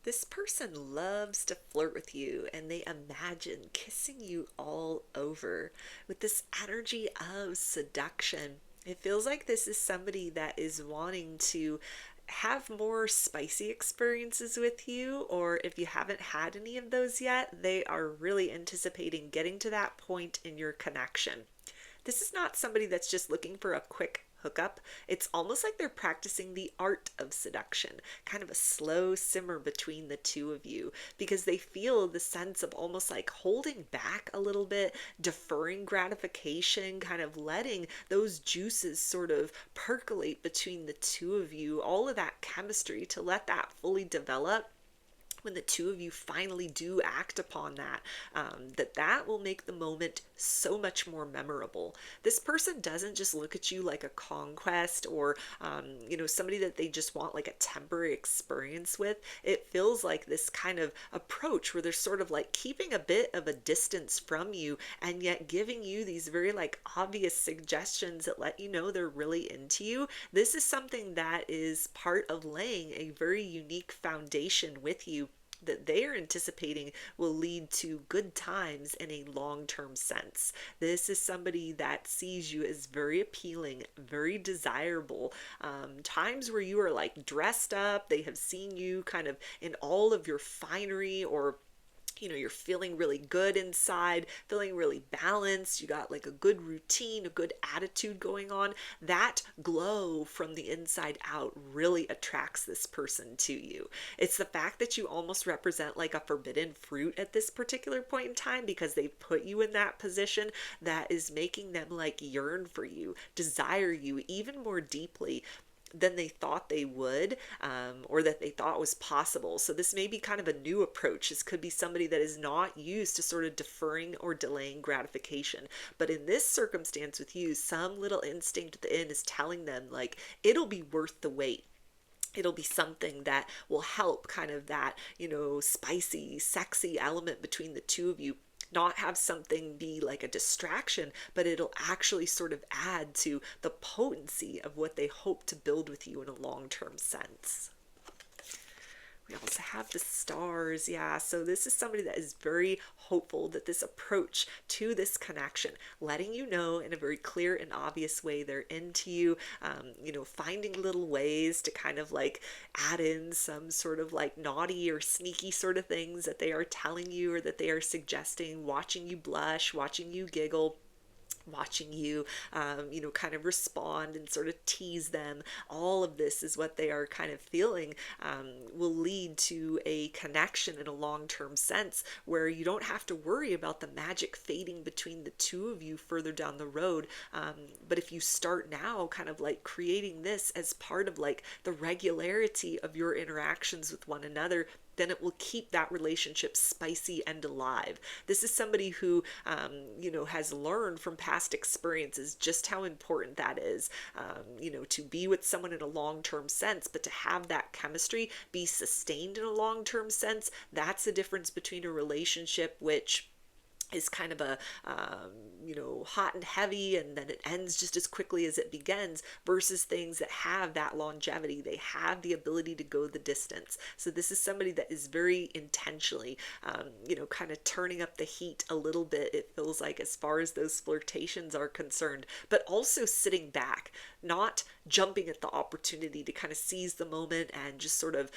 This person loves to flirt with you and they imagine kissing you all over with this energy of seduction. It feels like this is somebody that is wanting to have more spicy experiences with you, or if you haven't had any of those yet, they are really anticipating getting to that point in your connection. This is not somebody that's just looking for a quick hookup. It's almost like they're practicing the art of seduction, kind of a slow simmer between the two of you, because they feel the sense of almost like holding back a little bit, deferring gratification, kind of letting those juices sort of percolate between the two of you, all of that chemistry to let that fully develop. When the two of you finally do act upon that, that will make the moment so much more memorable. This person doesn't just look at you like a conquest, or somebody that they just want like a temporary experience with. It feels like this kind of approach where they're sort of like keeping a bit of a distance from you, and yet giving you these very like obvious suggestions that let you know they're really into you. This is something that is part of laying a very unique foundation with you, that they are anticipating will lead to good times in a long term sense. This is somebody that sees you as very appealing, very desirable. Times where you are like dressed up, they have seen you kind of in all of your finery, or you're feeling really good inside, feeling really balanced, you got like a good routine, a good attitude going on. That glow from the inside out really attracts this person to you. It's the fact that you almost represent like a forbidden fruit at this particular point in time, because they put you in that position that is making them like yearn for you, desire you even more deeply than they thought they would, or that they thought was possible. So this may be kind of a new approach. This could be somebody that is not used to sort of deferring or delaying gratification. But in this circumstance with you, some little instinct at the end is telling them like it'll be worth the wait. It'll be something that will help kind of that, spicy, sexy element between the two of you not have something be like a distraction, but it'll actually sort of add to the potency of what they hope to build with you in a long term sense. We also have the stars. Yeah, so this is somebody that is very hopeful that this approach to this connection, letting you know in a very clear and obvious way they're into you, finding little ways to kind of like add in some sort of like naughty or sneaky sort of things that they are telling you or that they are suggesting, watching you blush, watching you giggle, watching you, kind of respond and sort of tease them. All of this is what they are kind of feeling, will lead to a connection in a long term sense where you don't have to worry about the magic fading between the two of you further down the road. But if you start now kind of like creating this as part of like the regularity of your interactions with one another, then it will keep that relationship spicy and alive. This is somebody who, has learned from past experiences just how important that is, to be with someone in a long term sense, but to have that chemistry be sustained in a long term sense. That's the difference between a relationship which is kind of a hot and heavy and then it ends just as quickly as it begins, versus things that have that longevity. They have the ability to go the distance. So this is somebody that is very intentionally kind of turning up the heat a little bit, it feels like, as far as those flirtations are concerned, but also sitting back, not jumping at the opportunity to kind of seize the moment and just sort of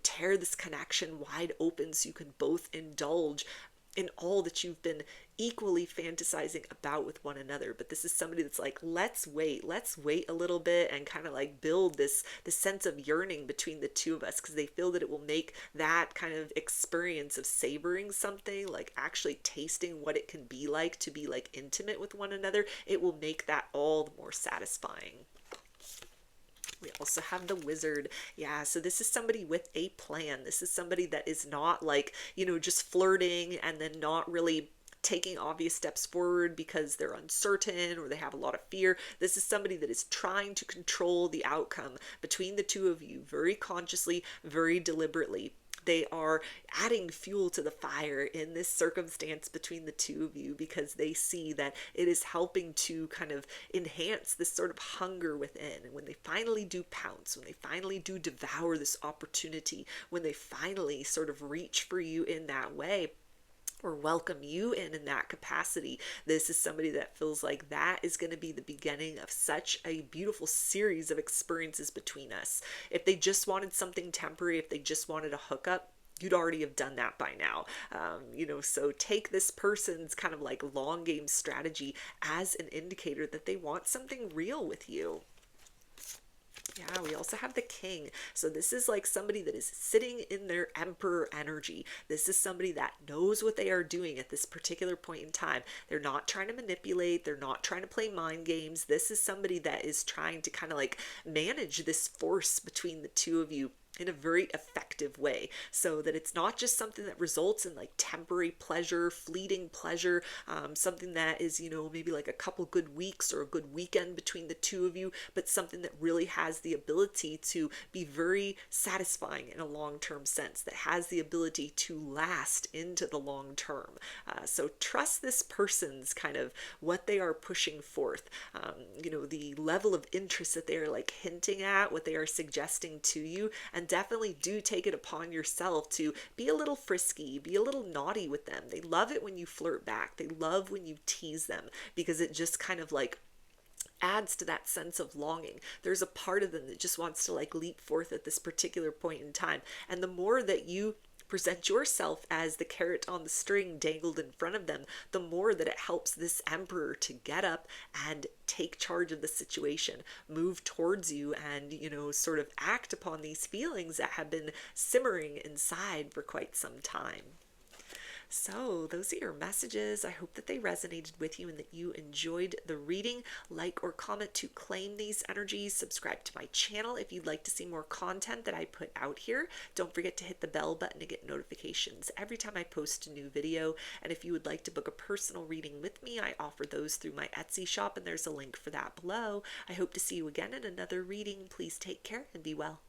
tear this connection wide open so you can both indulge in all that you've been equally fantasizing about with one another. But this is somebody that's like, let's wait a little bit and kind of like build this sense of yearning between the two of us, because they feel that it will make that kind of experience of savoring something, like actually tasting what it can be like to be like intimate with one another, it will make that all the more satisfying. We also have the wizard. Yeah, so this is somebody with a plan. This is somebody that is not like, just flirting and then not really taking obvious steps forward because they're uncertain or they have a lot of fear. This is somebody that is trying to control the outcome between the two of you very consciously, very deliberately. They are adding fuel to the fire in this circumstance between the two of you, because they see that it is helping to kind of enhance this sort of hunger within. And when they finally do pounce, when they finally do devour this opportunity, when they finally sort of reach for you in that way, or welcome you in that capacity, this is somebody that feels like that is going to be the beginning of such a beautiful series of experiences between us. If they just wanted something temporary, if they just wanted a hookup, you'd already have done that by now. So take this person's kind of like long game strategy as an indicator that they want something real with you. Yeah, we also have the king. So this is like somebody that is sitting in their emperor energy. This is somebody that knows what they are doing at this particular point in time. They're not trying to manipulate. They're not trying to play mind games. This is somebody that is trying to kind of like manage this force between the two of you in a very effective way, so that it's not just something that results in like temporary pleasure, fleeting pleasure, something that is, maybe like a couple good weeks or a good weekend between the two of you, but something that really has the ability to be very satisfying in a long-term sense, that has the ability to last into the long term. So trust this person's kind of what they are pushing forth, the level of interest that they are like hinting at, what they are suggesting to you, and definitely do take it upon yourself to be a little frisky, be a little naughty with them. They love it when you flirt back. They love when you tease them, because it just kind of like adds to that sense of longing. There's a part of them that just wants to like leap forth at this particular point in time. And the more that you present yourself as the carrot on the string dangled in front of them, the more that it helps this emperor to get up and take charge of the situation, move towards you, and, sort of act upon these feelings that have been simmering inside for quite some time. So those are your messages. I hope that they resonated with you and that you enjoyed the reading. Like or comment to claim these energies. Subscribe to my channel if you'd like to see more content that I put out here. Don't forget to hit the bell button to get notifications every time I post a new video. And if you would like to book a personal reading with me, I offer those through my Etsy shop, and there's a link for that below. I hope to see you again in another reading. Please take care and be well.